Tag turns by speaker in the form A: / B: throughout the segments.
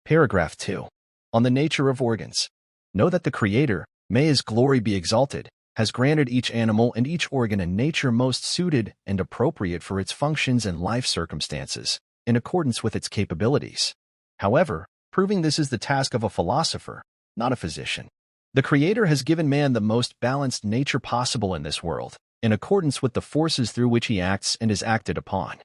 A: Paragraph 2. On the nature of organs. Know that the Creator, may His glory be exalted, has granted each animal and each organ a nature most suited and appropriate for its functions and life circumstances, in accordance with its capabilities. However, proving this is the task of a philosopher, not a physician. The Creator has given man the most balanced nature possible in this world, in accordance with the forces through which he acts and is acted upon.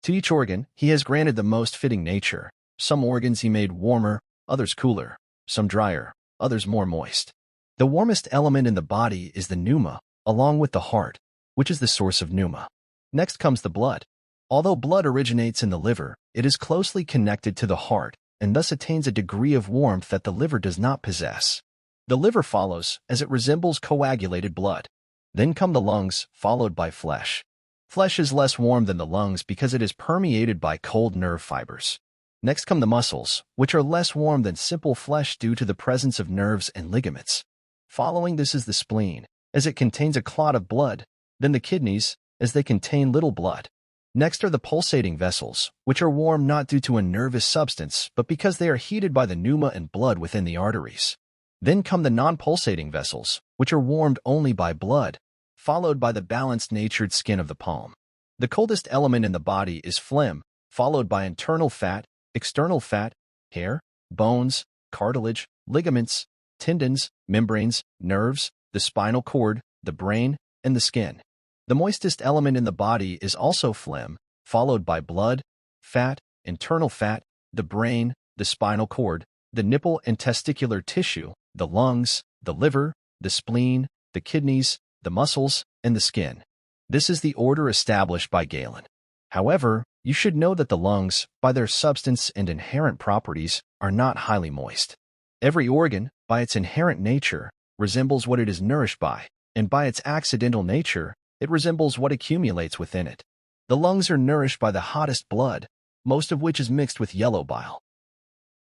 A: To each organ, He has granted the most fitting nature. Some organs He made warmer, others cooler, some drier, others more moist. The warmest element in the body is the pneuma, along with the heart, which is the source of pneuma. Next comes the blood. Although blood originates in the liver, it is closely connected to the heart, and thus attains a degree of warmth that the liver does not possess. The liver follows, as it resembles coagulated blood. Then come the lungs, followed by flesh. Flesh is less warm than the lungs because it is permeated by cold nerve fibers. Next come the muscles, which are less warm than simple flesh due to the presence of nerves and ligaments. Following this is the spleen, as it contains a clot of blood, then the kidneys, as they contain little blood. Next are the pulsating vessels, which are warm not due to a nervous substance, but because they are heated by the pneuma and blood within the arteries. Then come the non-pulsating vessels, which are warmed only by blood, followed by the balanced-natured skin of the palm. The coldest element in the body is phlegm, followed by internal fat, external fat, hair, bones, cartilage, ligaments, tendons, membranes, nerves, the spinal cord, the brain, and the skin. The moistest element in the body is also phlegm, followed by blood, fat, internal fat, the brain, the spinal cord, the nipple and testicular tissue, the lungs, the liver, the spleen, the kidneys, the muscles, and the skin. This is the order established by Galen. However, you should know that the lungs, by their substance and inherent properties, are not highly moist. Every organ, by its inherent nature, resembles what it is nourished by, and by its accidental nature, it resembles what accumulates within it. The lungs are nourished by the hottest blood, most of which is mixed with yellow bile.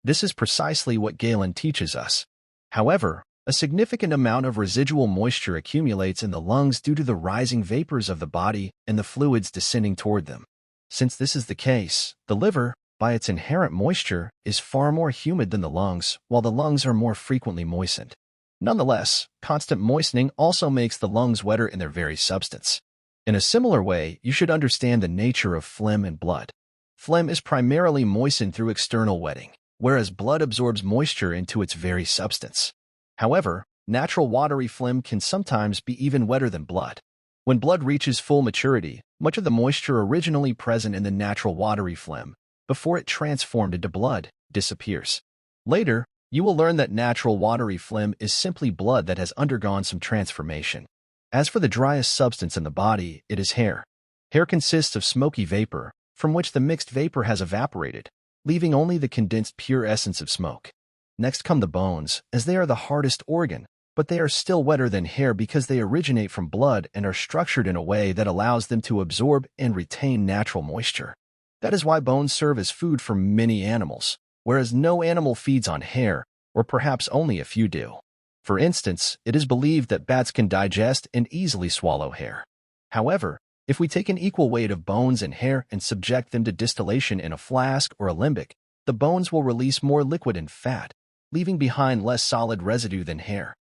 A: This is precisely what Galen teaches us. However, a significant amount of residual moisture accumulates in the lungs due to the rising vapors of the body and the fluids descending toward them. Since this is the case, the liver, by its inherent moisture, is far more humid than the lungs, while the lungs are more frequently moistened. Nonetheless, constant moistening also makes the lungs wetter in their very substance. In a similar way, you should understand the nature of phlegm and blood. Phlegm is primarily moistened through external wetting, whereas blood absorbs moisture into its very substance. However, natural watery phlegm can sometimes be even wetter than blood. When blood reaches full maturity, much of the moisture originally present in the natural watery phlegm, before it transformed into blood, disappears. Later, you will learn that natural watery phlegm is simply blood that has undergone some transformation. As for the driest substance in the body, it is hair. Hair consists of smoky vapor, from which the mixed vapor has evaporated, leaving only the condensed pure essence of smoke. Next come the bones, as they are the hardest organ, but they are still wetter than hair because they originate from blood and are structured in a way that allows them to absorb and retain natural moisture. That is why bones serve as food for many animals, whereas no animal feeds on hair, or perhaps only a few do. For instance, it is believed that bats can digest and easily swallow hair. However, if we take an equal weight of bones and hair and subject them to distillation in a flask or alembic, the bones will release more liquid and fat, leaving behind less solid residue than hair.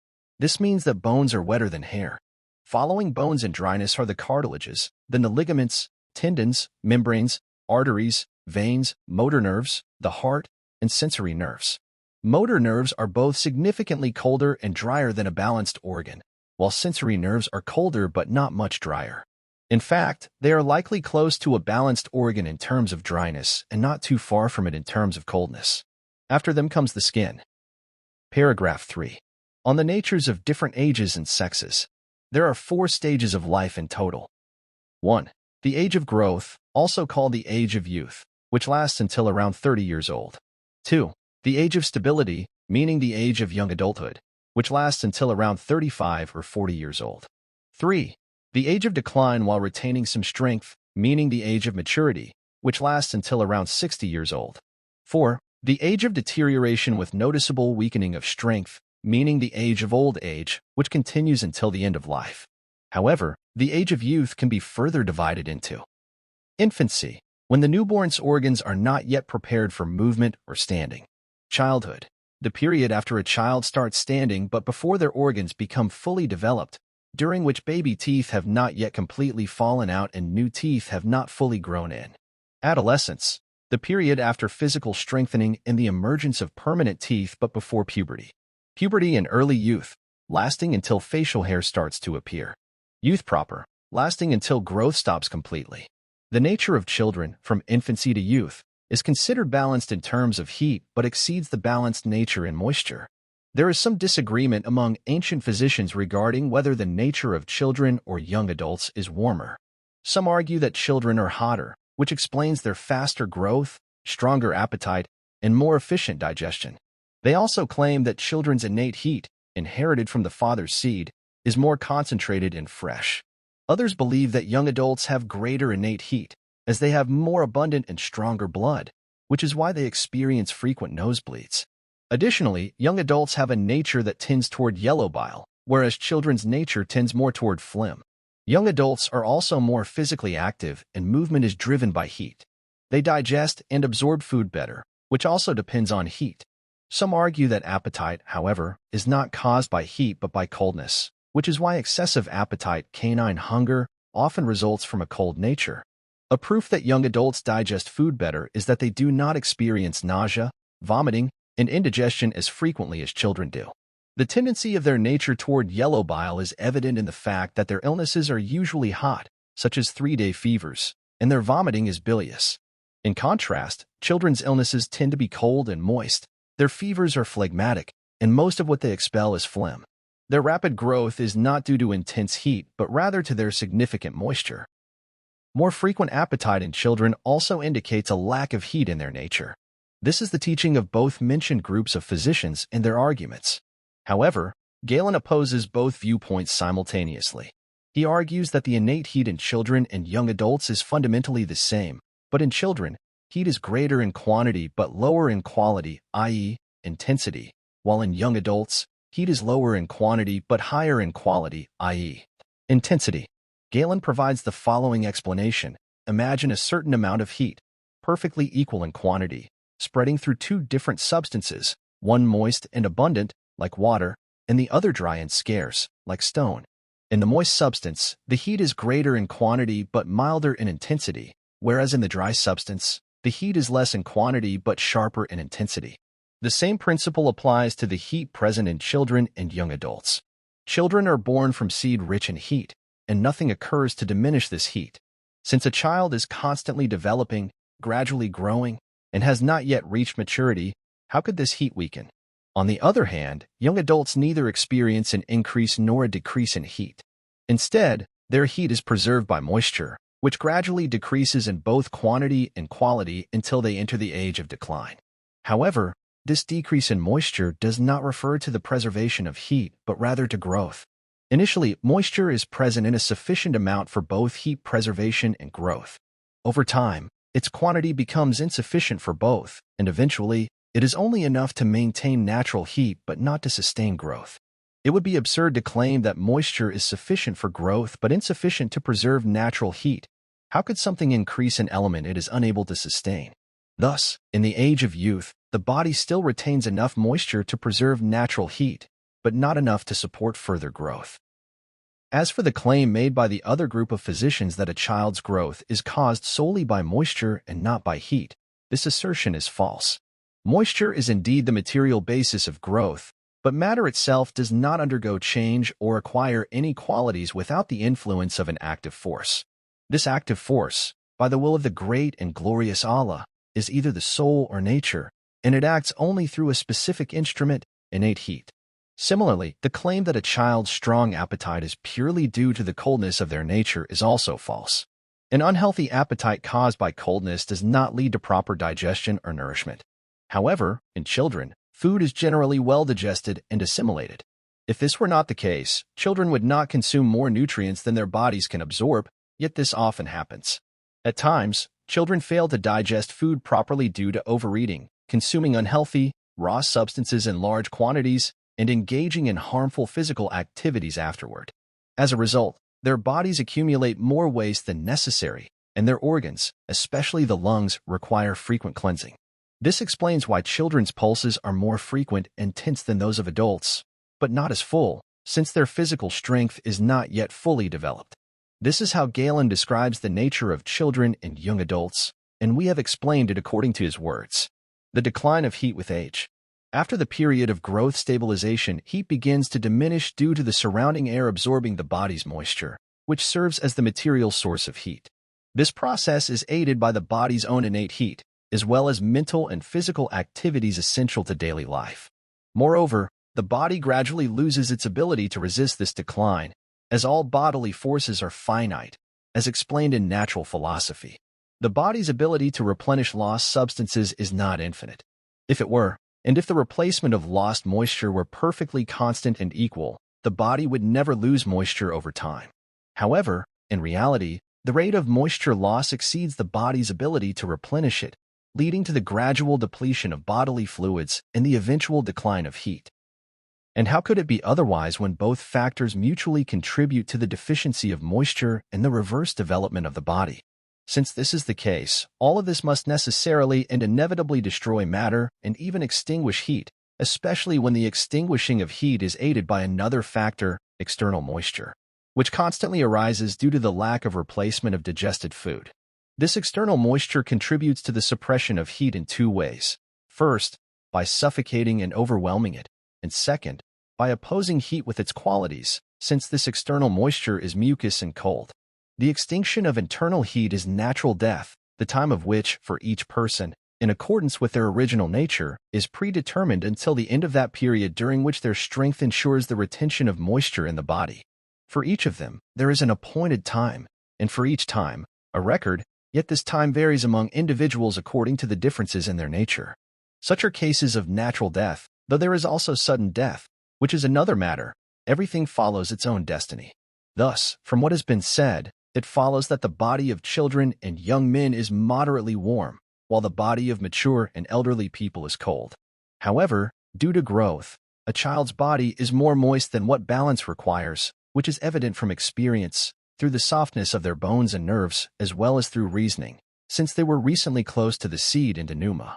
A: This means that bones are wetter than hair. Following bones in dryness are the cartilages, then the ligaments, tendons, membranes, arteries, veins, motor nerves, the heart, and sensory nerves. Motor nerves are both significantly colder and drier than a balanced organ, while sensory nerves are colder but not much drier. In fact, they are likely close to a balanced organ in terms of dryness and not too far from it in terms of coldness. After them comes the skin. Paragraph 3. On the natures of different ages and sexes. There are 4 stages of life in total. 1. The age of growth, also called the age of youth, which lasts until around 30 years old. 2. The age of stability, meaning the age of young adulthood, which lasts until around 35 or 40 years old. 3. The age of decline while retaining some strength, meaning the age of maturity, which lasts until around 60 years old. 4. The age of deterioration with noticeable weakening of strength, meaning the age of old age, which continues until the end of life. However, the age of youth can be further divided into infancy, when the newborn's organs are not yet prepared for movement or standing. Childhood. The period after a child starts standing but before their organs become fully developed, during which baby teeth have not yet completely fallen out and new teeth have not fully grown in. Adolescence. The period after physical strengthening and the emergence of permanent teeth but before puberty. Puberty and early youth, lasting until facial hair starts to appear. Youth proper, lasting until growth stops completely. The nature of children, from infancy to youth, is considered balanced in terms of heat but exceeds the balanced nature in moisture. There is some disagreement among ancient physicians regarding whether the nature of children or young adults is warmer. Some argue that children are hotter, which explains their faster growth, stronger appetite, and more efficient digestion. They also claim that children's innate heat, inherited from the father's seed, is more concentrated and fresh. Others believe that young adults have greater innate heat, as they have more abundant and stronger blood, which is why they experience frequent nosebleeds. Additionally, young adults have a nature that tends toward yellow bile, whereas children's nature tends more toward phlegm. Young adults are also more physically active, and movement is driven by heat. They digest and absorb food better, which also depends on heat. Some argue that appetite, however, is not caused by heat but by coldness, which is why excessive appetite, canine hunger, often results from a cold nature. A proof that young adults digest food better is that they do not experience nausea, vomiting, and indigestion as frequently as children do. The tendency of their nature toward yellow bile is evident in the fact that their illnesses are usually hot, such as 3-day fevers, and their vomiting is bilious. In contrast, children's illnesses tend to be cold and moist. Their fevers are phlegmatic, and most of what they expel is phlegm. Their rapid growth is not due to intense heat, but rather to their significant moisture. More frequent appetite in children also indicates a lack of heat in their nature. This is the teaching of both mentioned groups of physicians and their arguments. However, Galen opposes both viewpoints simultaneously. He argues that the innate heat in children and young adults is fundamentally the same, but in children, heat is greater in quantity but lower in quality, i.e., intensity, while in young adults, heat is lower in quantity but higher in quality, i.e., intensity. Galen provides the following explanation. Imagine a certain amount of heat, perfectly equal in quantity, spreading through two different substances, one moist and abundant, like water, and the other dry and scarce, like stone. In the moist substance, the heat is greater in quantity but milder in intensity, whereas in the dry substance, the heat is less in quantity but sharper in intensity. The same principle applies to the heat present in children and young adults. Children are born from seed rich in heat, and nothing occurs to diminish this heat. Since a child is constantly developing, gradually growing, and has not yet reached maturity, how could this heat weaken? On the other hand, young adults neither experience an increase nor a decrease in heat. Instead, their heat is preserved by moisture, which gradually decreases in both quantity and quality until they enter the age of decline. However, this decrease in moisture does not refer to the preservation of heat, but rather to growth. Initially, moisture is present in a sufficient amount for both heat preservation and growth. Over time, its quantity becomes insufficient for both, and eventually, it is only enough to maintain natural heat but not to sustain growth. It would be absurd to claim that moisture is sufficient for growth but insufficient to preserve natural heat. How could something increase an element it is unable to sustain? Thus, in the age of youth, the body still retains enough moisture to preserve natural heat, but not enough to support further growth. As for the claim made by the other group of physicians that a child's growth is caused solely by moisture and not by heat, this assertion is false. Moisture is indeed the material basis of growth, but matter itself does not undergo change or acquire any qualities without the influence of an active force. This active force, by the will of the great and glorious Allah, is either the soul or nature, and it acts only through a specific instrument, innate heat. Similarly, the claim that a child's strong appetite is purely due to the coldness of their nature is also false. An unhealthy appetite caused by coldness does not lead to proper digestion or nourishment. However, in children, food is generally well digested and assimilated. If this were not the case, children would not consume more nutrients than their bodies can absorb, yet this often happens. At times, children fail to digest food properly due to overeating, consuming unhealthy, raw substances in large quantities, and engaging in harmful physical activities afterward. As a result, their bodies accumulate more waste than necessary, and their organs, especially the lungs, require frequent cleansing. This explains why children's pulses are more frequent and tense than those of adults, but not as full, since their physical strength is not yet fully developed. This is how Galen describes the nature of children and young adults, and we have explained it according to his words. The decline of heat with age. After the period of growth stabilization, heat begins to diminish due to the surrounding air absorbing the body's moisture, which serves as the material source of heat. This process is aided by the body's own innate heat, as well as mental and physical activities essential to daily life. Moreover, the body gradually loses its ability to resist this decline, as all bodily forces are finite, as explained in natural philosophy. The body's ability to replenish lost substances is not infinite. If it were, and if the replacement of lost moisture were perfectly constant and equal, the body would never lose moisture over time. However, in reality, the rate of moisture loss exceeds the body's ability to replenish it, leading to the gradual depletion of bodily fluids and the eventual decline of heat. And how could it be otherwise when both factors mutually contribute to the deficiency of moisture and the reverse development of the body? Since this is the case, all of this must necessarily and inevitably destroy matter and even extinguish heat, especially when the extinguishing of heat is aided by another factor, external moisture, which constantly arises due to the lack of replacement of digested food. This external moisture contributes to the suppression of heat in two ways. First, by suffocating and overwhelming it, and second, by opposing heat with its qualities, since this external moisture is mucus and cold. The extinction of internal heat is natural death, the time of which, for each person, in accordance with their original nature, is predetermined until the end of that period during which their strength ensures the retention of moisture in the body. For each of them, there is an appointed time, and for each time, a record, yet this time varies among individuals according to the differences in their nature. Such are cases of natural death, though there is also sudden death, which is another matter. Everything follows its own destiny. Thus, from what has been said, it follows that the body of children and young men is moderately warm, while the body of mature and elderly people is cold. However, due to growth, a child's body is more moist than what balance requires, which is evident from experience, through the softness of their bones and nerves, as well as through reasoning, since they were recently close to the seed and pneuma,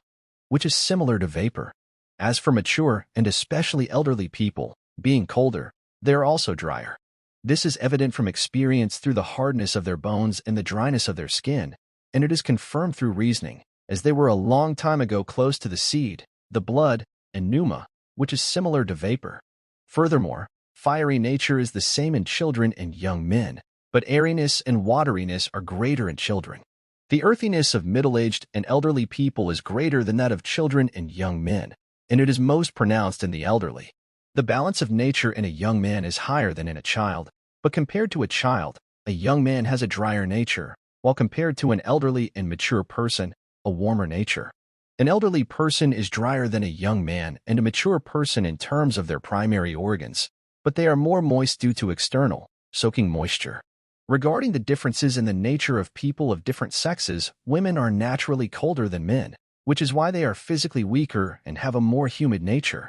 A: which is similar to vapor. As for mature and especially elderly people, being colder, they are also drier. This is evident from experience through the hardness of their bones and the dryness of their skin, and it is confirmed through reasoning, as they were a long time ago close to the seed, the blood, and pneuma, which is similar to vapor. Furthermore, fiery nature is the same in children and young men, but airiness and wateriness are greater in children. The earthiness of middle-aged and elderly people is greater than that of children and young men, and it is most pronounced in the elderly. The balance of nature in a young man is higher than in a child, but compared to a child, a young man has a drier nature, while compared to an elderly and mature person, a warmer nature. An elderly person is drier than a young man and a mature person in terms of their primary organs, but they are more moist due to external, soaking moisture. Regarding the differences in the nature of people of different sexes, women are naturally colder than men, which is why they are physically weaker and have a more humid nature.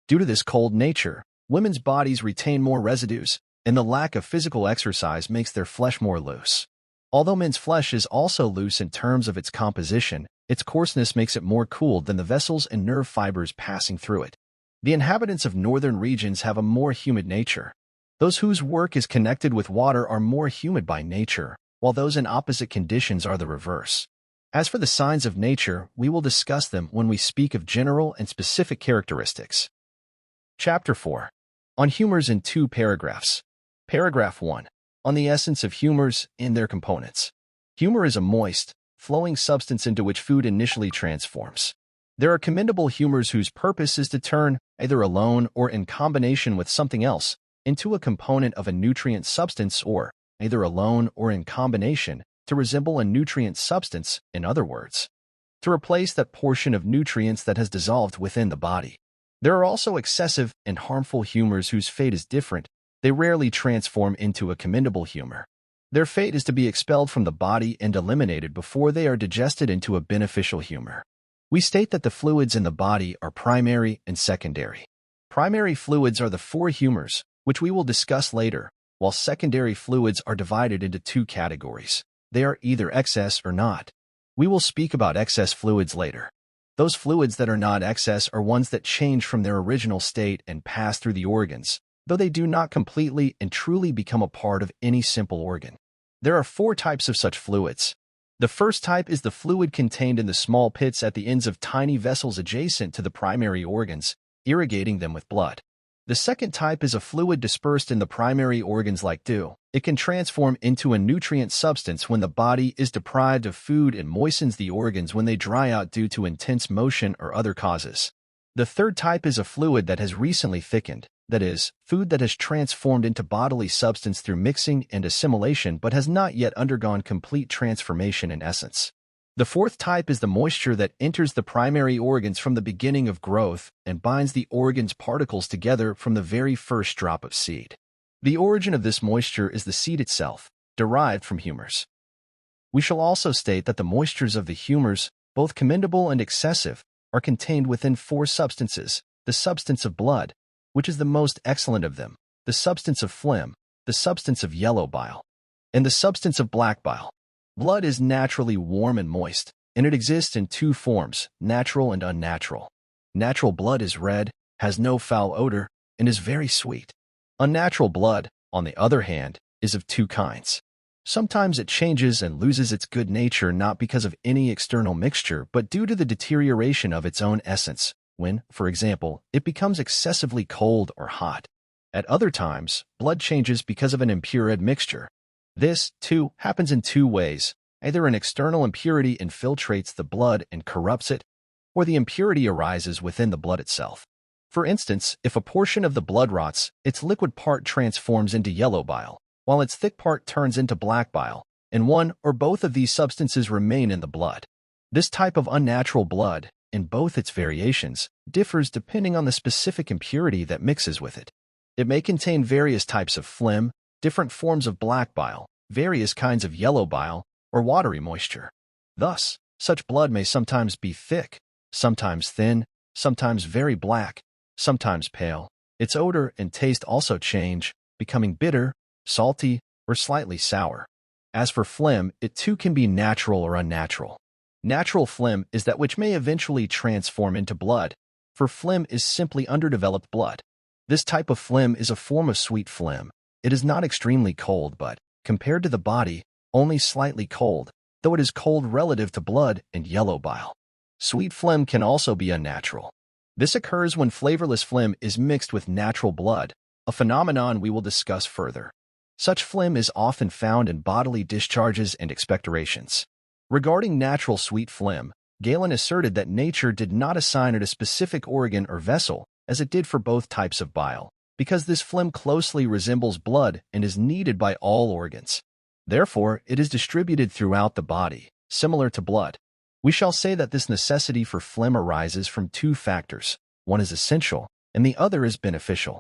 A: Due to this cold nature, women's bodies retain more residues, and the lack of physical exercise makes their flesh more loose. Although men's flesh is also loose in terms of its composition, its coarseness makes it more cooled than the vessels and nerve fibers passing through it. The inhabitants of northern regions have a more humid nature. Those whose work is connected with water are more humid by nature, while those in opposite conditions are the reverse. As for the signs of nature, we will discuss them when we speak of general and specific characteristics. Chapter 4. On humors in 2 paragraphs. Paragraph 1. On the essence of humors and their components. Humor is a moist, flowing substance into which food initially transforms. There are commendable humors whose purpose is to turn, either alone or in combination with something else, into a component of a nutrient substance or, either alone or in combination, to resemble a nutrient substance, in other words, to replace that portion of nutrients that has dissolved within the body. There are also excessive and harmful humors whose fate is different. They rarely transform into a commendable humor. Their fate is to be expelled from the body and eliminated before they are digested into a beneficial humor. We state that the fluids in the body are primary and secondary. Primary fluids are the 4 humors, which we will discuss later, while secondary fluids are divided into 2 categories. They are either excess or not. We will speak about excess fluids later. Those fluids that are not excess are ones that change from their original state and pass through the organs, though they do not completely and truly become a part of any simple organ. There are 4 types of such fluids. The first type is the fluid contained in the small pits at the ends of tiny vessels adjacent to the primary organs, irrigating them with blood. The second type is a fluid dispersed in the primary organs like dew. It can transform into a nutrient substance when the body is deprived of food and moistens the organs when they dry out due to intense motion or other causes. The third type is a fluid that has recently thickened, that is, food that has transformed into bodily substance through mixing and assimilation but has not yet undergone complete transformation in essence. The fourth type is the moisture that enters the primary organs from the beginning of growth and binds the organ's particles together from the very first drop of seed. The origin of this moisture is the seed itself, derived from humors. We shall also state that the moistures of the humors, both commendable and excessive, are contained within 4 substances: the substance of blood, which is the most excellent of them, the substance of phlegm, the substance of yellow bile, and the substance of black bile. Blood is naturally warm and moist, and it exists in 2 forms, natural and unnatural. Natural blood is red, has no foul odor, and is very sweet. Unnatural blood, on the other hand, is of 2 kinds. Sometimes it changes and loses its good nature not because of any external mixture, but due to the deterioration of its own essence, when, for example, it becomes excessively cold or hot. At other times, blood changes because of an impure admixture. This, too, happens in 2 ways. Either an external impurity infiltrates the blood and corrupts it, or the impurity arises within the blood itself. For instance, if a portion of the blood rots, its liquid part transforms into yellow bile, while its thick part turns into black bile, and one or both of these substances remain in the blood. This type of unnatural blood, in both its variations, differs depending on the specific impurity that mixes with it. It may contain various types of phlegm, different forms of black bile, various kinds of yellow bile, or watery moisture. Thus, such blood may sometimes be thick, sometimes thin, sometimes very black, sometimes pale. Its odor and taste also change, becoming bitter, salty, or slightly sour. As for phlegm, it too can be natural or unnatural. Natural phlegm is that which may eventually transform into blood, for phlegm is simply underdeveloped blood. This type of phlegm is a form of sweet phlegm. It is not extremely cold, but, compared to the body, only slightly cold, though it is cold relative to blood and yellow bile. Sweet phlegm can also be unnatural. This occurs when flavorless phlegm is mixed with natural blood, a phenomenon we will discuss further. Such phlegm is often found in bodily discharges and expectorations. Regarding natural sweet phlegm, Galen asserted that nature did not assign it a specific organ or vessel, as it did for both types of bile, because this phlegm closely resembles blood and is needed by all organs. Therefore, it is distributed throughout the body, similar to blood. We shall say that this necessity for phlegm arises from 2 factors. One is essential, and the other is beneficial.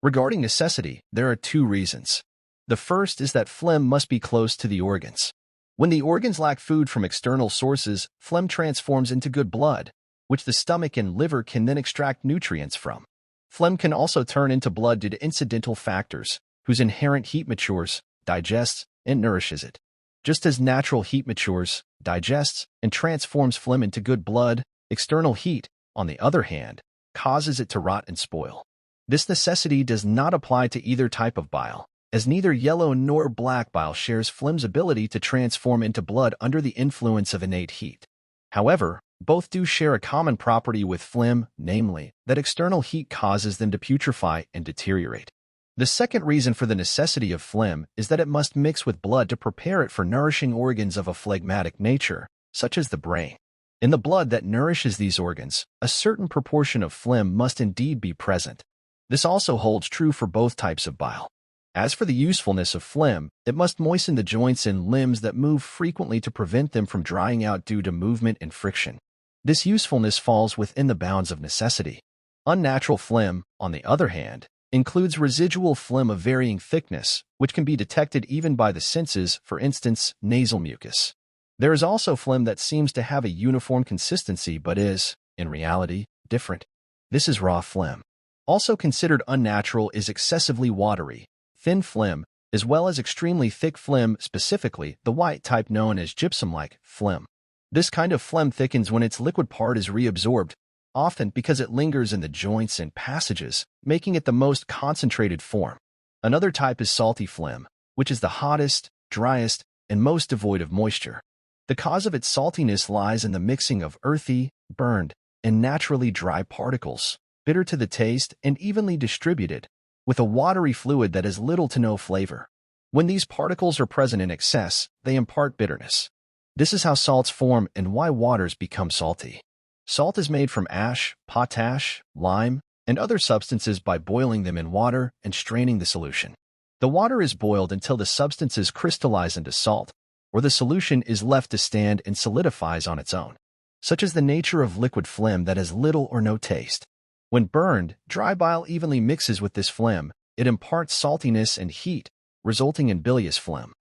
A: Regarding necessity, there are 2 reasons. The first is that phlegm must be close to the organs. When the organs lack food from external sources, phlegm transforms into good blood, which the stomach and liver can then extract nutrients from. Phlegm can also turn into blood due to incidental factors, whose inherent heat matures, digests, and nourishes it. Just as natural heat matures, digests, and transforms phlegm into good blood, external heat, on the other hand, causes it to rot and spoil. This necessity does not apply to either type of bile, as neither yellow nor black bile shares phlegm's ability to transform into blood under the influence of innate heat. However, both do share a common property with phlegm, namely, that external heat causes them to putrefy and deteriorate. The second reason for the necessity of phlegm is that it must mix with blood to prepare it for nourishing organs of a phlegmatic nature, such as the brain. In the blood that nourishes these organs, a certain proportion of phlegm must indeed be present. This also holds true for both types of bile. As for the usefulness of phlegm, it must moisten the joints and limbs that move frequently to prevent them from drying out due to movement and friction. This usefulness falls within the bounds of necessity. Unnatural phlegm, on the other hand, includes residual phlegm of varying thickness, which can be detected even by the senses, for instance, nasal mucus. There is also phlegm that seems to have a uniform consistency but is, in reality, different. This is raw phlegm. Also considered unnatural is excessively watery, thin phlegm, as well as extremely thick phlegm, specifically the white type known as gypsum-like phlegm. This kind of phlegm thickens when its liquid part is reabsorbed, often because it lingers in the joints and passages, making it the most concentrated form. Another type is salty phlegm, which is the hottest, driest, and most devoid of moisture. The cause of its saltiness lies in the mixing of earthy, burned, and naturally dry particles, bitter to the taste and evenly distributed, with a watery fluid that has little to no flavor. When these particles are present in excess, they impart bitterness. This is how salts form and why waters become salty. Salt is made from ash, potash, lime, and other substances by boiling them in water and straining the solution. The water is boiled until the substances crystallize into salt, or the solution is left to stand and solidifies on its own. Such is the nature of liquid phlegm that has little or no taste. When burned, dry bile evenly mixes with this phlegm. It imparts saltiness and heat, resulting in bilious phlegm.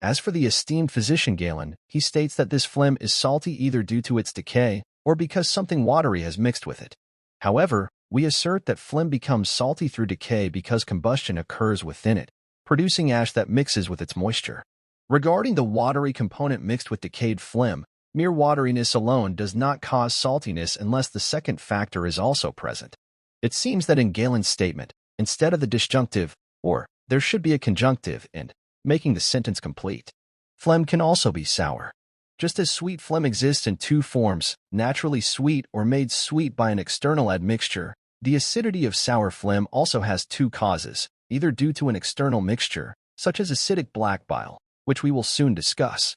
A: As for the esteemed physician Galen, he states that this phlegm is salty either due to its decay or because something watery has mixed with it. However, we assert that phlegm becomes salty through decay because combustion occurs within it, producing ash that mixes with its moisture. Regarding the watery component mixed with decayed phlegm, mere wateriness alone does not cause saltiness unless the second factor is also present. It seems that in Galen's statement, instead of the disjunctive, or, there should be a conjunctive, and making the sentence complete. Phlegm can also be sour. Just as sweet phlegm exists in two forms, naturally sweet or made sweet by an external admixture, the acidity of sour phlegm also has two causes, either due to an external mixture, such as acidic black bile, which we will soon discuss,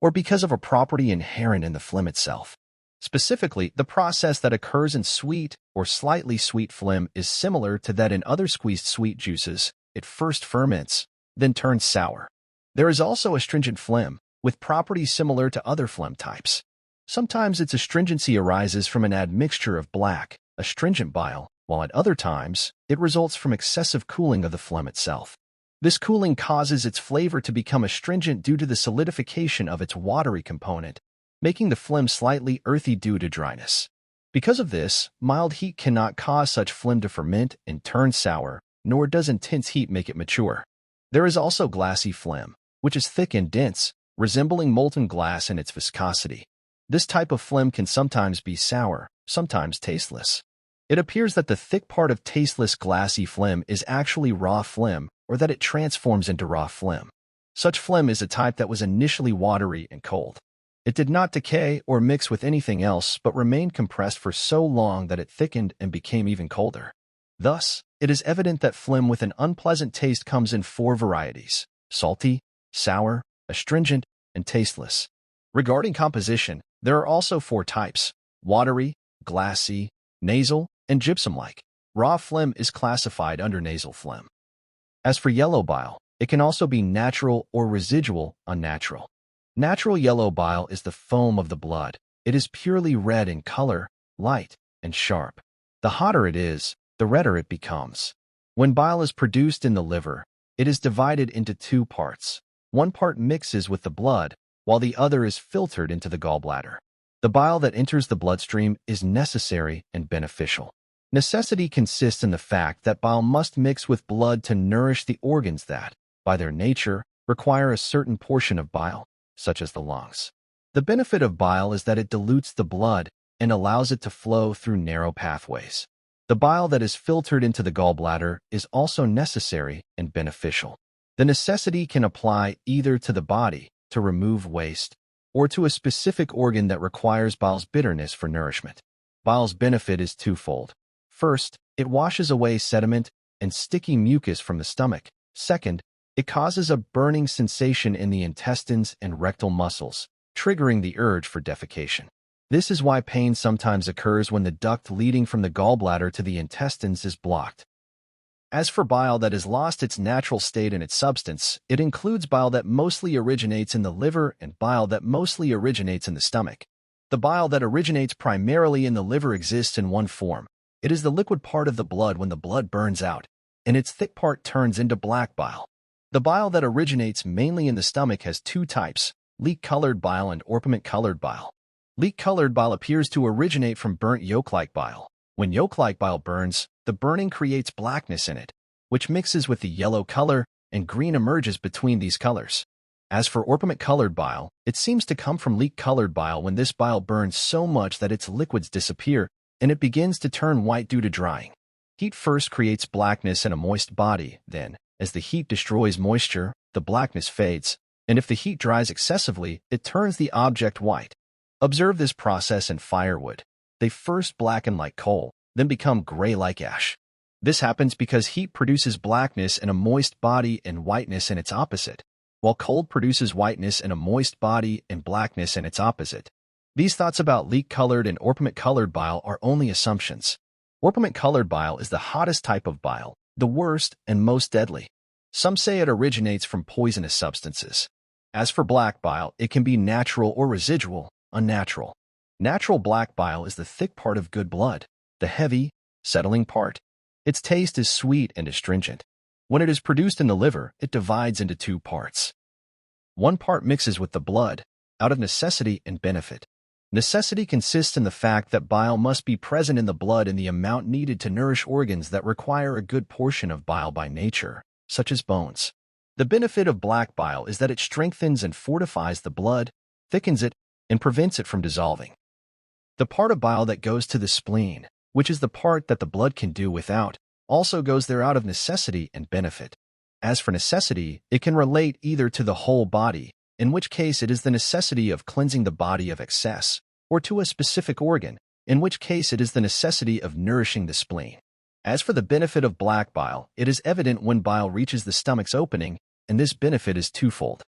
A: or because of a property inherent in the phlegm itself. Specifically, the process that occurs in sweet or slightly sweet phlegm is similar to that in other squeezed sweet juices. It first ferments, then turns sour. There is also astringent phlegm, with properties similar to other phlegm types. Sometimes its astringency arises from an admixture of black, astringent bile, while at other times, it results from excessive cooling of the phlegm itself. This cooling causes its flavor to become astringent due to the solidification of its watery component, making the phlegm slightly earthy due to dryness. Because of this, mild heat cannot cause such phlegm to ferment and turn sour, nor does intense heat make it mature. There is also glassy phlegm, which is thick and dense, resembling molten glass in its viscosity. This type of phlegm can sometimes be sour, sometimes tasteless. It appears that the thick part of tasteless glassy phlegm is actually raw phlegm, or that it transforms into raw phlegm. Such phlegm is a type that was initially watery and cold. It did not decay or mix with anything else but remained compressed for so long that it thickened and became even colder. Thus, it is evident that phlegm with an unpleasant taste comes in four varieties: salty, sour, astringent, and tasteless. Regarding composition, there are also four types: watery, glassy, nasal, and gypsum-like. Raw phlegm is classified under nasal phlegm. As for yellow bile, it can also be natural or residual unnatural. Natural yellow bile is the foam of the blood. It is purely red in color, light, and sharp. The hotter it is, the redder it becomes. When bile is produced in the liver, it is divided into two parts. One part mixes with the blood, while the other is filtered into the gallbladder. The bile that enters the bloodstream is necessary and beneficial. Necessity consists in the fact that bile must mix with blood to nourish the organs that, by their nature, require a certain portion of bile, such as the lungs. The benefit of bile is that it dilutes the blood and allows it to flow through narrow pathways. The bile that is filtered into the gallbladder is also necessary and beneficial. The necessity can apply either to the body to remove waste or to a specific organ that requires bile's bitterness for nourishment. Bile's benefit is twofold. First, it washes away sediment and sticky mucus from the stomach. Second, it causes a burning sensation in the intestines and rectal muscles, triggering the urge for defecation. This is why pain sometimes occurs when the duct leading from the gallbladder to the intestines is blocked. As for bile that has lost its natural state and its substance, it includes bile that mostly originates in the liver and bile that mostly originates in the stomach. The bile that originates primarily in the liver exists in one form. It is the liquid part of the blood when the blood burns out, and its thick part turns into black bile. The bile that originates mainly in the stomach has two types: leek-colored bile and orpiment-colored bile. Leek-colored bile appears to originate from burnt yolk-like bile. When yolk-like bile burns, the burning creates blackness in it, which mixes with the yellow color, and green emerges between these colors. As for orpiment-colored bile, it seems to come from leek-colored bile when this bile burns so much that its liquids disappear and it begins to turn white due to drying. Heat first creates blackness in a moist body, then, as the heat destroys moisture, the blackness fades, and if the heat dries excessively, it turns the object white. Observe this process in firewood. They first blacken like coal, then become gray like ash. This happens because heat produces blackness in a moist body and whiteness in its opposite, while cold produces whiteness in a moist body and blackness in its opposite. These thoughts about leek-colored and orpiment-colored bile are only assumptions. Orpiment-colored bile is the hottest type of bile, the worst and most deadly. Some say it originates from poisonous substances. As for black bile, it can be natural or residual, unnatural. Natural black bile is the thick part of good blood, the heavy, settling part. Its taste is sweet and astringent. When it is produced in the liver, it divides into two parts. One part mixes with the blood, out of necessity and benefit. Necessity consists in the fact that bile must be present in the blood in the amount needed to nourish organs that require a good portion of bile by nature, such as bones. The benefit of black bile is that it strengthens and fortifies the blood, thickens it, and prevents it from dissolving. The part of bile that goes to the spleen, which is the part that the blood can do without, also goes there out of necessity and benefit. As for necessity, it can relate either to the whole body, in which case it is the necessity of cleansing the body of excess, or to a specific organ, in which case it is the necessity of nourishing the spleen. As for the benefit of black bile, it is evident when bile reaches the stomach's opening, and this benefit is twofold.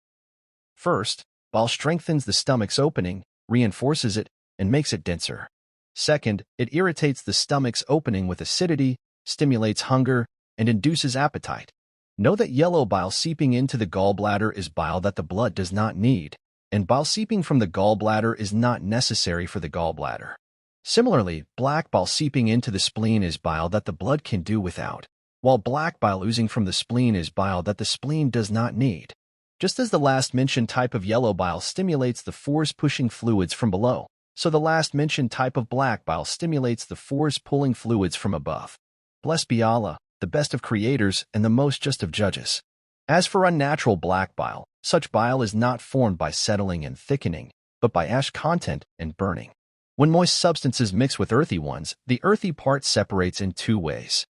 A: First, bile strengthens the stomach's opening, reinforces it, and makes it denser. Second, it irritates the stomach's opening with acidity, stimulates hunger, and induces appetite. Know that yellow bile seeping into the gallbladder is bile that the blood does not need, and bile seeping from the gallbladder is not necessary for the gallbladder. Similarly, black bile seeping into the spleen is bile that the blood can do without, while black bile oozing from the spleen is bile that the spleen does not need. Just as the last-mentioned type of yellow bile stimulates the force-pushing fluids from below, so the last-mentioned type of black bile stimulates the force-pulling fluids from above. Blessed be Allah, the best of creators and the most just of judges. As for unnatural black bile, such bile is not formed by settling and thickening, but by ash content and burning. When moist substances mix with earthy ones, the earthy part separates in two ways.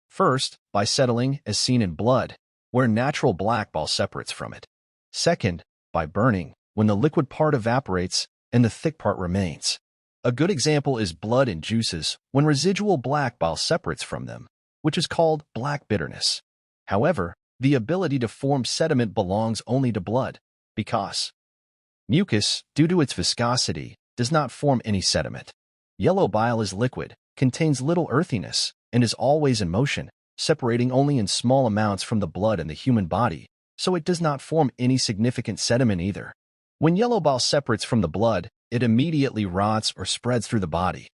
A: First, by settling, as seen in blood, where natural black bile separates from it. Second, by burning, when the liquid part evaporates and the thick part remains. A good example is blood and juices, when residual black bile separates from them, which is called black bitterness. However, the ability to form sediment belongs only to blood, because mucus, due to its viscosity, does not form any sediment. Yellow bile is liquid, contains little earthiness, and is always in motion, separating only in small amounts from the blood in the human body, so it does not form any significant sediment either. When yellow bile separates from the blood, it immediately rots or spreads through the body.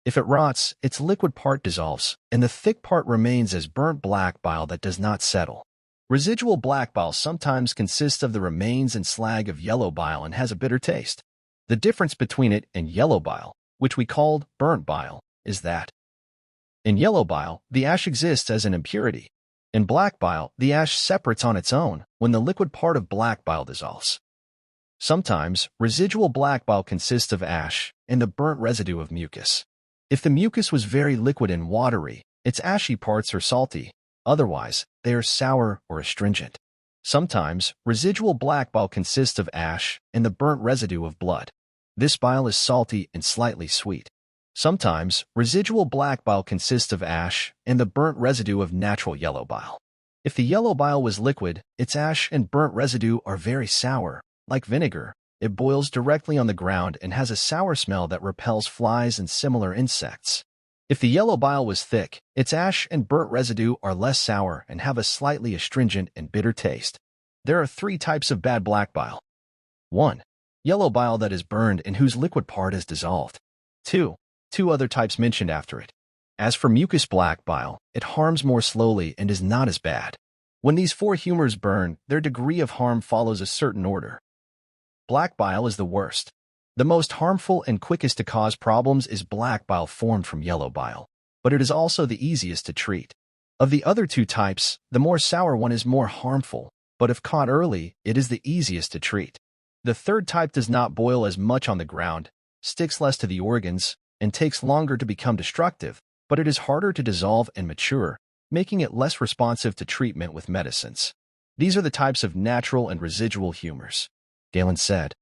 A: If it rots, its liquid part dissolves, and the thick part remains as burnt black bile that does not settle. Residual black bile sometimes consists of the remains and slag of yellow bile and has a bitter taste. The difference between it and yellow bile, which we called burnt bile, is that in yellow bile, the ash exists as an impurity. In black bile, the ash separates on its own when the liquid part of black bile dissolves. Sometimes, residual black bile consists of ash and the burnt residue of mucus. If the mucus was very liquid and watery, its ashy parts are salty. Otherwise, they are sour or astringent. Sometimes, residual black bile consists of ash and the burnt residue of blood. This bile is salty and slightly sweet. Sometimes, residual black bile consists of ash and the burnt residue of natural yellow bile. If the yellow bile was liquid, its ash and burnt residue are very sour. Like vinegar, it boils directly on the ground and has a sour smell that repels flies and similar insects. If the yellow bile was thick, its ash and burnt residue are less sour and have a slightly astringent and bitter taste. There are 3 types of bad black bile. 1. Yellow bile that is burned and whose liquid part is dissolved. 2. 2 other types mentioned after it. As for mucus black bile, it harms more slowly and is not as bad. When these 4 humors burn, their degree of harm follows a certain order. Black bile is the worst. The most harmful and quickest to cause problems is black bile formed from yellow bile, but it is also the easiest to treat. Of the other 2 types, the more sour one is more harmful, but if caught early, it is the easiest to treat. The third type does not boil as much on the ground, sticks less to the organs, and takes longer to become destructive, but it is harder to dissolve and mature, making it less responsive to treatment with medicines. These are the types of natural and residual humors. Galen said,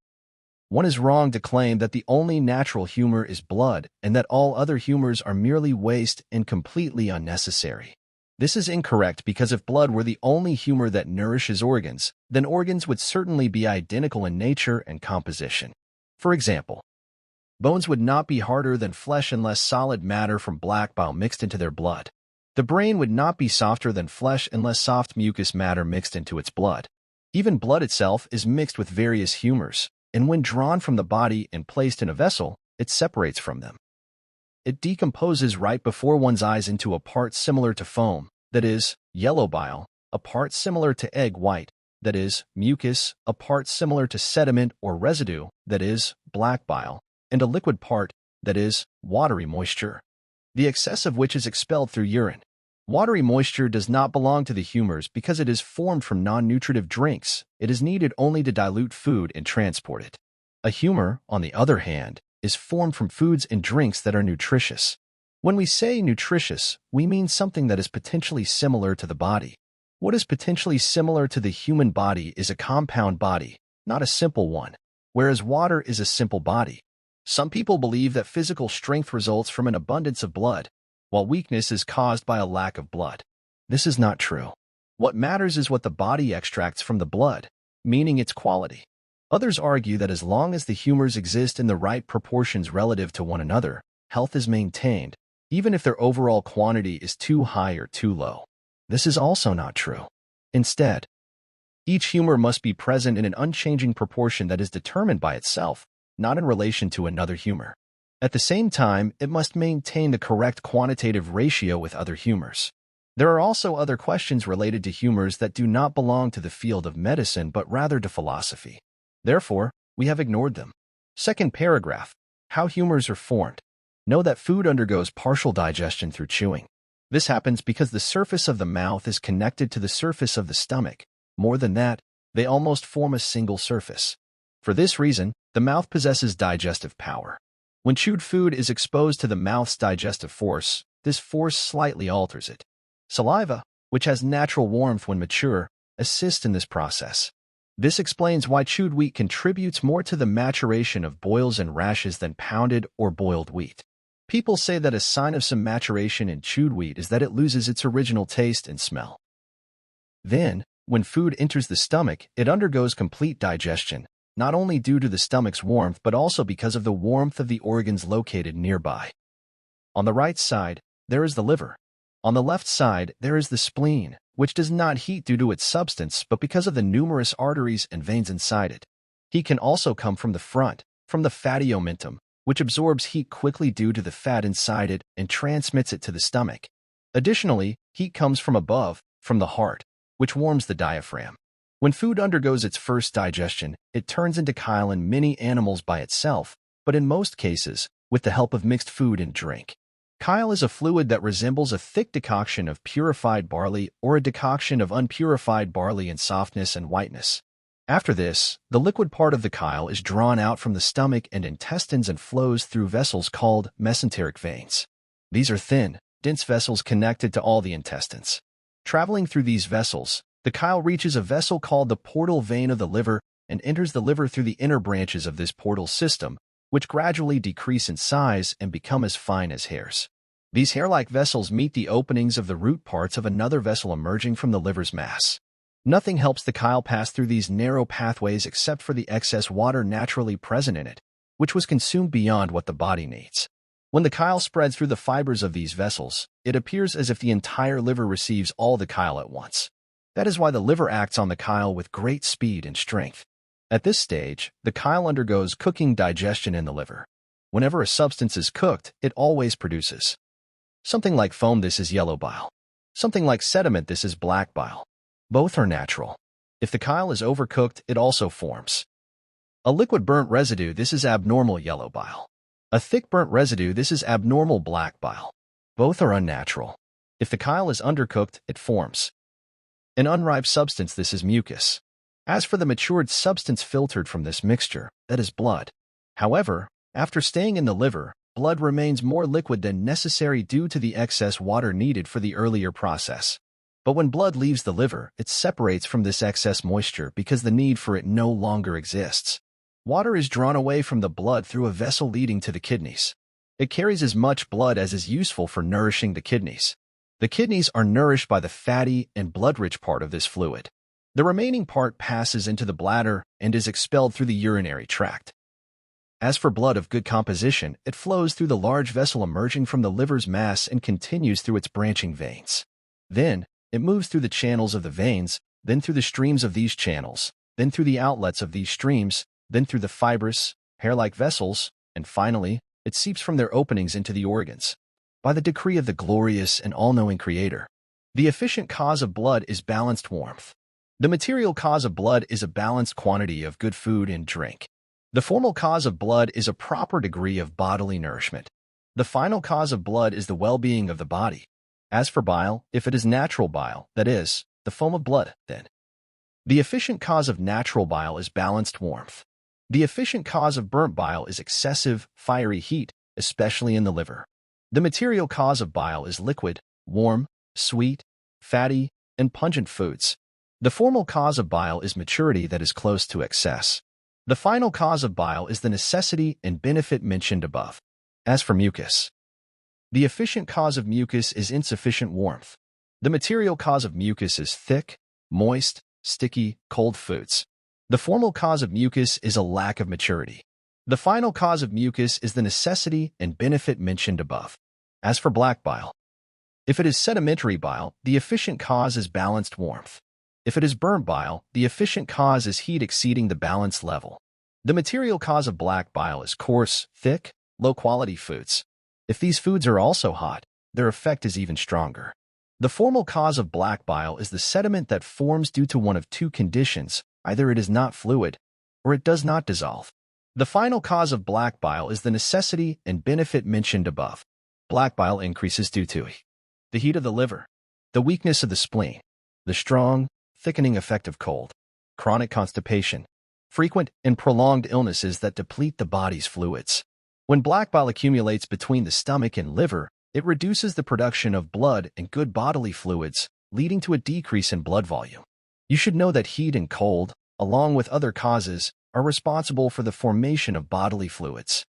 A: "One is wrong to claim that the only natural humor is blood and that all other humors are merely waste and completely unnecessary. This is incorrect because if blood were the only humor that nourishes organs, then organs would certainly be identical in nature and composition. For example, bones would not be harder than flesh unless solid matter from black bile mixed into their blood. The brain would not be softer than flesh unless soft mucous matter mixed into its blood. Even blood itself is mixed with various humors, and when drawn from the body and placed in a vessel, it separates from them. It decomposes right before one's eyes into a part similar to foam, that is, yellow bile, a part similar to egg white, that is, mucus, a part similar to sediment or residue, that is, black bile, and a liquid part, that is, watery moisture, the excess of which is expelled through urine. Watery moisture does not belong to the humors because it is formed from non-nutritive drinks. It is needed only to dilute food and transport it. A humor, on the other hand, is formed from foods and drinks that are nutritious. When we say nutritious, we mean something that is potentially similar to the body. What is potentially similar to the human body is a compound body, not a simple one, whereas water is a simple body. Some people believe that physical strength results from an abundance of blood, while weakness is caused by a lack of blood. This is not true. What matters is what the body extracts from the blood, meaning its quality. Others argue that as long as the humors exist in the right proportions relative to one another, health is maintained, even if their overall quantity is too high or too low. This is also not true. Instead, each humor must be present in an unchanging proportion that is determined by itself, not in relation to another humor. At the same time, it must maintain the correct quantitative ratio with other humors. There are also other questions related to humors that do not belong to the field of medicine but rather to philosophy. Therefore, we have ignored them. Second paragraph, how humors are formed. Know that food undergoes partial digestion through chewing. This happens because the surface of the mouth is connected to the surface of the stomach. More than that, they almost form a single surface. For this reason, the mouth possesses digestive power. When chewed food is exposed to the mouth's digestive force, this force slightly alters it. Saliva, which has natural warmth when mature, assists in this process. This explains why chewed wheat contributes more to the maturation of boils and rashes than pounded or boiled wheat. People say that a sign of some maturation in chewed wheat is that it loses its original taste and smell. Then, when food enters the stomach, it undergoes complete digestion, not only due to the stomach's warmth but also because of the warmth of the organs located nearby. On the right side, there is the liver. On the left side, there is the spleen, which does not heat due to its substance but because of the numerous arteries and veins inside it. Heat can also come from the front, from the fatty omentum, which absorbs heat quickly due to the fat inside it and transmits it to the stomach. Additionally, heat comes from above, from the heart, which warms the diaphragm. When food undergoes its first digestion, it turns into chyle in many animals by itself, but in most cases, with the help of mixed food and drink. Chyle is a fluid that resembles a thick decoction of purified barley or a decoction of unpurified barley in softness and whiteness. After this, the liquid part of the chyle is drawn out from the stomach and intestines and flows through vessels called mesenteric veins. These are thin, dense vessels connected to all the intestines. Traveling through these vessels, the chyle reaches a vessel called the portal vein of the liver and enters the liver through the inner branches of this portal system, which gradually decrease in size and become as fine as hairs. These hair-like vessels meet the openings of the root parts of another vessel emerging from the liver's mass. Nothing helps the chyle pass through these narrow pathways except for the excess water naturally present in it, which was consumed beyond what the body needs. When the chyle spreads through the fibers of these vessels, it appears as if the entire liver receives all the chyle at once. That is why the liver acts on the chyle with great speed and strength. At this stage, the chyle undergoes cooking digestion in the liver. Whenever a substance is cooked, it always produces. Something like foam, this is yellow bile. Something like sediment, this is black bile. Both are natural. If the chyle is overcooked, it also forms. A liquid burnt residue, this is abnormal yellow bile. A thick burnt residue, this is abnormal black bile. Both are unnatural. If the chyle is undercooked, it forms. An unripe substance, this is mucus. As for the matured substance filtered from this mixture, that is blood. However, after staying in the liver, blood remains more liquid than necessary due to the excess water needed for the earlier process. But when blood leaves the liver, it separates from this excess moisture because the need for it no longer exists. Water is drawn away from the blood through a vessel leading to the kidneys. It carries as much blood as is useful for nourishing the kidneys. The kidneys are nourished by the fatty and blood-rich part of this fluid. The remaining part passes into the bladder and is expelled through the urinary tract. As for blood of good composition, it flows through the large vessel emerging from the liver's mass and continues through its branching veins. Then, it moves through the channels of the veins, then through the streams of these channels, then through the outlets of these streams, then through the fibrous, hair-like vessels, and finally, it seeps from their openings into the organs. By the decree of the glorious and all-knowing Creator, the efficient cause of blood is balanced warmth. The material cause of blood is a balanced quantity of good food and drink. The formal cause of blood is a proper degree of bodily nourishment. The final cause of blood is the well-being of the body. As for bile, if it is natural bile, that is, the foam of blood, then the efficient cause of natural bile is balanced warmth. The efficient cause of burnt bile is excessive, fiery heat, especially in the liver. The material cause of bile is liquid, warm, sweet, fatty, and pungent foods. The formal cause of bile is maturity that is close to excess. The final cause of bile is the necessity and benefit mentioned above. As for mucus, the efficient cause of mucus is insufficient warmth. The material cause of mucus is thick, moist, sticky, cold foods. The formal cause of mucus is a lack of maturity. The final cause of mucus is the necessity and benefit mentioned above. As for black bile, if it is sedimentary bile, the efficient cause is balanced warmth. If it is burnt bile, the efficient cause is heat exceeding the balanced level. The material cause of black bile is coarse, thick, low-quality foods. If these foods are also hot, their effect is even stronger. The formal cause of black bile is the sediment that forms due to one of two conditions: either it is not fluid, or it does not dissolve. The final cause of black bile is the necessity and benefit mentioned above. Black bile increases due to the heat of the liver, the weakness of the spleen, the strong, thickening effect of cold, chronic constipation, frequent and prolonged illnesses that deplete the body's fluids. When black bile accumulates between the stomach and liver, it reduces the production of blood and good bodily fluids, leading to a decrease in blood volume. You should know that heat and cold, along with other causes, are responsible for the formation of bodily fluids.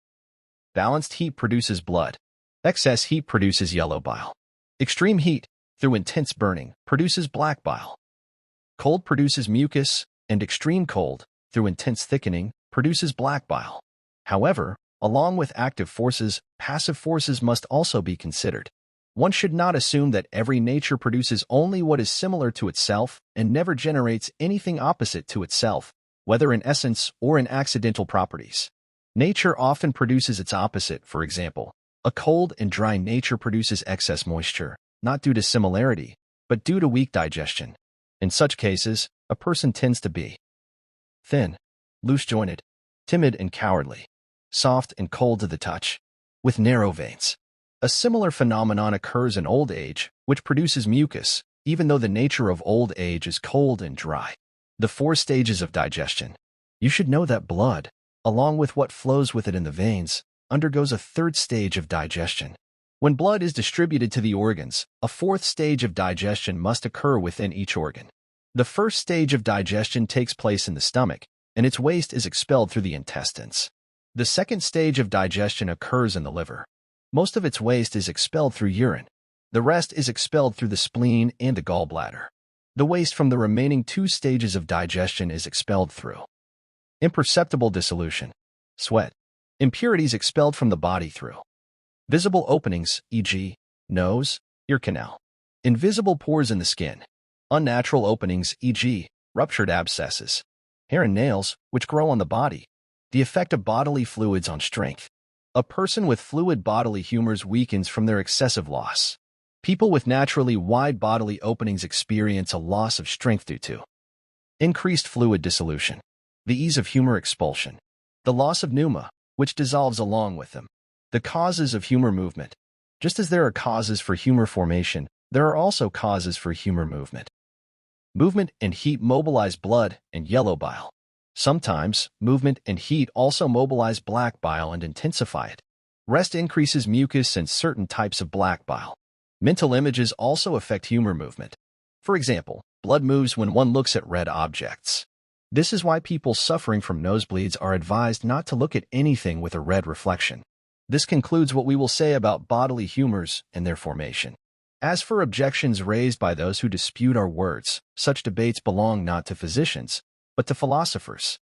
A: Balanced heat produces blood. Excess heat produces yellow bile. Extreme heat, through intense burning, produces black bile. Cold produces mucus, and extreme cold, through intense thickening, produces black bile. However, along with active forces, passive forces must also be considered. One should not assume that every nature produces only what is similar to itself and never generates anything opposite to itself, whether in essence or in accidental properties. Nature often produces its opposite. For example, a cold and dry nature produces excess moisture, not due to similarity, but due to weak digestion. In such cases, a person tends to be thin, loose-jointed, timid and cowardly, soft and cold to the touch, with narrow veins. A similar phenomenon occurs in old age, which produces mucus, even though the nature of old age is cold and dry. The 4 stages of digestion. You should know that blood, along with what flows with it in the veins, undergoes a 3rd stage of digestion. When blood is distributed to the organs, a 4th stage of digestion must occur within each organ. The 1st stage of digestion takes place in the stomach, and its waste is expelled through the intestines. The 2nd stage of digestion occurs in the liver. Most of its waste is expelled through urine. The rest is expelled through the spleen and the gallbladder. The waste from the remaining 2 stages of digestion is expelled through imperceptible dissolution, sweat, impurities expelled from the body through visible openings, e.g., nose, ear canal, invisible pores in the skin, unnatural openings, e.g., ruptured abscesses, hair and nails, which grow on the body, the effect of bodily fluids on strength. A person with fluid bodily humors weakens from their excessive loss. People with naturally wide bodily openings experience a loss of strength due to increased fluid dissolution, the ease of humor expulsion, the loss of pneuma, which dissolves along with them. The causes of humor movement. Just as there are causes for humor formation, there are also causes for humor movement. Movement and heat mobilize blood and yellow bile. Sometimes, movement and heat also mobilize black bile and intensify it. Rest increases mucus and certain types of black bile. Mental images also affect humor movement. For example, blood moves when one looks at red objects. This is why people suffering from nosebleeds are advised not to look at anything with a red reflection. This concludes what we will say about bodily humors and their formation. As for objections raised by those who dispute our words, such debates belong not to physicians, but to philosophers.